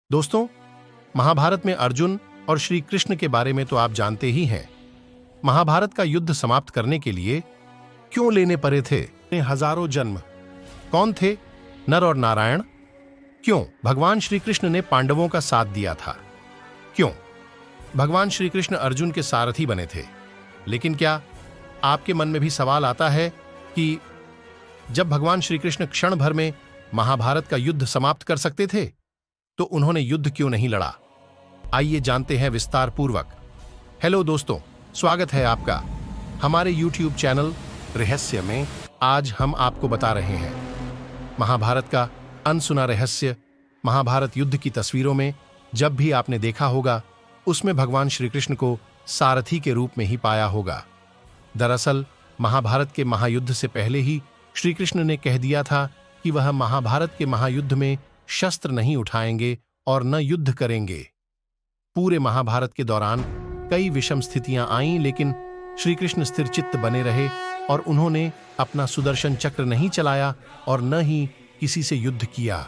दोस्तों, महाभारत में अर्जुन और श्री कृष्ण के बारे में तो आप जानते ही हैं। महाभारत का युद्ध समाप्त करने के लिए क्यों लेने पड़े थे हजारों जन्म? कौन थे नर और नारायण? क्यों भगवान श्री कृष्ण ने पांडवों का साथ दिया था? क्यों भगवान श्री कृष्ण अर्जुन के सारथी बने थे? लेकिन क्या आपके मन में भी सवाल आता है कि जब भगवान श्री कृष्ण क्षण भर में महाभारत का युद्ध समाप्त कर सकते थे तो उन्होंने युद्ध क्यों नहीं लड़ा? आइए जानते हैं विस्तार पूर्वक। हेलो दोस्तों, स्वागत है आपका हमारे YouTube चैनल रहस्य में। आज हम आपको बता रहे हैं महाभारत का अनसुना रहस्य। महाभारत युद्ध की तस्वीरों में जब भी आपने देखा होगा, उसमें भगवान श्री कृष्ण को सारथी के रूप में ही पाया होगा। दरअसल महाभारत के महायुद्ध से पहले ही श्री कृष्ण ने कह दिया था कि वह महाभारत के महायुद्ध में शस्त्र नहीं उठाएंगे और न युद्ध करेंगे। पूरे महाभारत के दौरान कई विषम स्थितियां आईं, लेकिन श्री कृष्ण स्थिर चित्त बने रहे और उन्होंने अपना सुदर्शन चक्र नहीं चलाया और न ही किसी से युद्ध किया।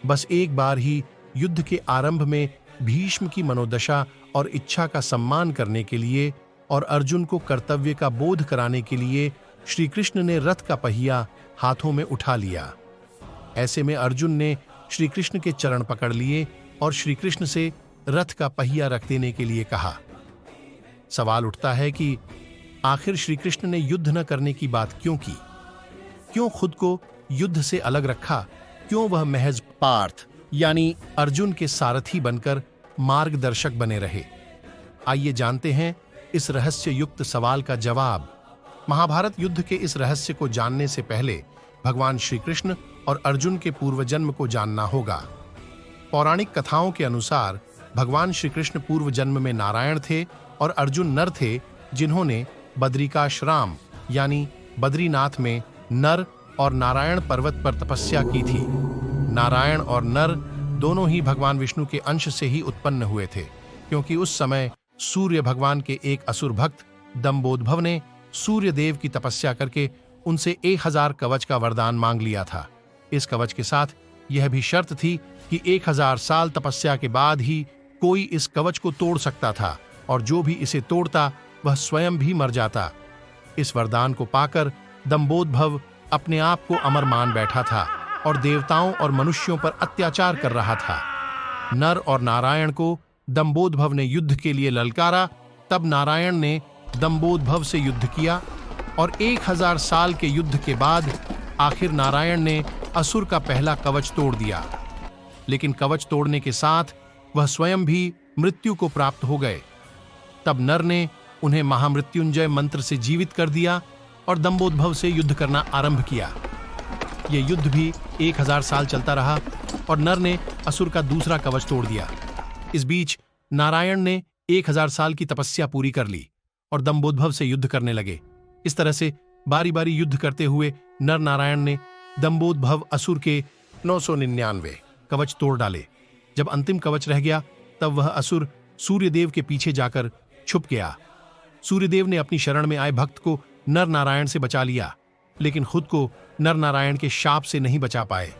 बस एक बार ही युद्ध के आरंभ में भीष्म की मनोदशा और इच्छा का सम्मान करने के लिए और अर्जुन को कर्तव्य का बोध कराने के लिए श्री कृष्ण ने रथ का पहिया हाथों में उठा लिया। ऐसे में अर्जुन ने श्री कृष्ण के चरण पकड़ लिए और श्री कृष्ण से रथ का पहिया रख देने के लिए कहा। सवाल उठता है कि आखिर श्री कृष्ण ने युद्ध न करने की बात क्यों की? क्यों खुद को युद्ध से अलग रखा? क्यों वह महज पार्थ यानी अर्जुन के सारथी बनकर मार्गदर्शक बने रहे? आइए जानते हैं इस रहस्य युक्त सवाल का जवाब। महाभारत युद्ध के इस रहस्य को जानने से पहले भगवान श्री कृष्ण और अर्जुन के पूर्व जन्म को जानना होगा। पौराणिक कथाओं के अनुसार भगवान श्री कृष्ण पूर्व जन्म में नारायण थे और अर्जुन नर थे, जिन्होंने बद्रिकाश्राम यानी बद्रीनाथ में नर और नारायण पर्वत पर तपस्या की थी। नारायण और नर दोनों ही भगवान विष्णु के अंश से ही उत्पन्न हुए थे, क्योंकि उस समय सूर्य भगवान के एक असुर भक्त दंबोदभव ने सूर्य देव की तपस्या करके उनसे 1000 कवच का वरदान मांग लिया था। इस कवच के साथ यह भी शर्त थी कि 1000 साल तपस्या के बाद ही कोई इस कवच को तोड़ सकता था, और जो भी इसे तोड़ता वह स्वयं भी मर जाता। इस वरदान को पाकर दंबोदभव अपने आप को अमर मान बैठा था और देवताओं और मनुष्यों पर अत्याचार कर रहा था। नर और नारायण को दंबोदभव ने युद्ध के लिए ललकारा। तब नारायण ने दंबोदभव से युद्ध किया और 1000 साल के युद्ध के बाद आखिर नारायण ने असुर का पहला कवच तोड़ दिया। लेकिन कवच तोड़ने के साथ वह स्वयं भी मृत्यु को प्राप्त हो गए। तब नर ने उन्हें महामृत्युंजय मंत्र से जीवित कर दिया और दंबोदभव से युद्ध करना आरंभ किया। यह युद्ध भी 1000 साल चलता रहा और नर ने असुर का दूसरा कवच तोड़ दिया। इस बीच नारायण ने 1000 साल की तपस्या पूरी कर ली और दंबोदभव से युद्ध करने लगे। इस तरह से बारी बारी युद्ध करते हुए नर नारायण ने दंबोदभव असुर के 999 कवच तोड़ डाले। जब अंतिम कवच रह गया, तब वह असुर सूर्यदेव के पीछे जाकर छुप गया। सूर्यदेव ने अपनी शरण में आए भक्त को नर नारायण से बचा लिया, लेकिन खुद को नर नारायण के शाप से नहीं बचा पाए।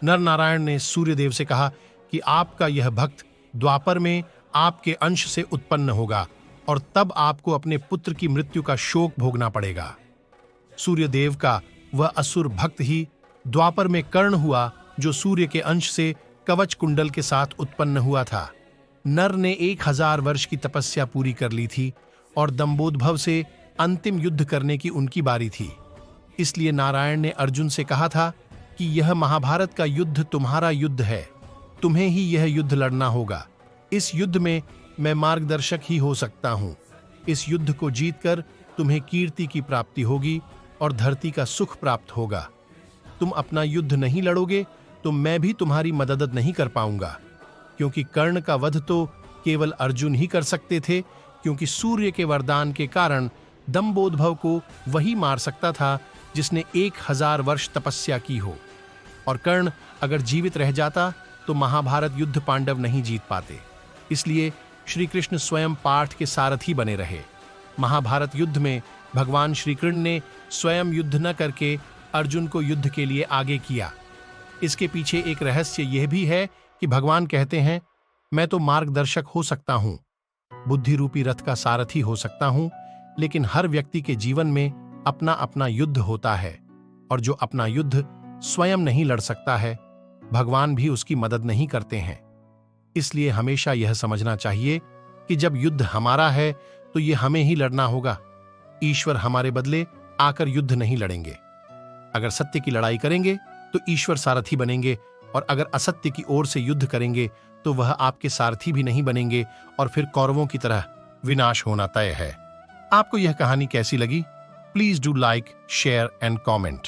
नर नारायण ने सूर्यदेव से कहा कि आपका यह भक्त द्वापर में आपके अंश से उत्पन्न होगा और तब आपको अपने पुत्र की मृत्यु का शोक भोगना पड़ेगा। सूर्यदेव का वह असुर भक्त ही द्वापर में कर्ण हुआ, जो सूर्य के अंश से कवच कुंडल के साथ उत्पन्न हुआ था। नर ने 1000 वर्ष की तपस्या पूरी कर ली थी और दंबोदभव से अंतिम युद्ध करने की उनकी बारी थी। इसलिए नारायण ने अर्जुन से कहा था कि यह महाभारत का युद्ध तुम्हारा युद्ध है, तुम्हें ही यह युद्ध लड़ना होगा। इस युद्ध में मैं मार्गदर्शक ही हो सकता हूं। इस युद्ध को जीतकर तुम्हें कीर्ति की प्राप्ति होगी और धरती का सुख प्राप्त होगा। तुम अपना युद्ध नहीं लड़ोगे तो मैं भी तुम्हारी मदद नहीं कर पाऊंगा, क्योंकि कर्ण का वध तो केवल अर्जुन ही कर सकते थे, क्योंकि सूर्य के वरदान के कारण दंबोदभव को वही मार सकता था जिसने 1000 वर्ष तपस्या की हो। और कर्ण अगर जीवित रह जाता तो महाभारत युद्ध पांडव नहीं जीत पाते। इसलिए श्री कृष्ण स्वयं पार्थ के सारथी बने रहे। महाभारत युद्ध में भगवान श्री कृष्ण ने स्वयं युद्ध न करके अर्जुन को युद्ध के लिए आगे किया। इसके पीछे एक रहस्य यह भी है कि भगवान कहते हैं, मैं तो मार्गदर्शक हो सकता हूं, बुद्धि रूपी रथ का सारथी हो सकता हूं, लेकिन हर व्यक्ति के जीवन में अपना अपना युद्ध होता है, और जो अपना युद्ध स्वयं नहीं लड़ सकता है, भगवान भी उसकी मदद नहीं करते हैं। इसलिए हमेशा यह समझना चाहिए कि जब युद्ध हमारा है तो ये हमें ही लड़ना होगा। ईश्वर हमारे बदले आकर युद्ध नहीं लड़ेंगे। अगर सत्य की लड़ाई करेंगे तो ईश्वर सारथी बनेंगे, और अगर असत्य की ओर से युद्ध करेंगे तो वह आपके सारथी भी नहीं बनेंगे, और फिर कौरवों की तरह विनाश होना तय है। आपको यह कहानी कैसी लगी? Please do like, share and comment.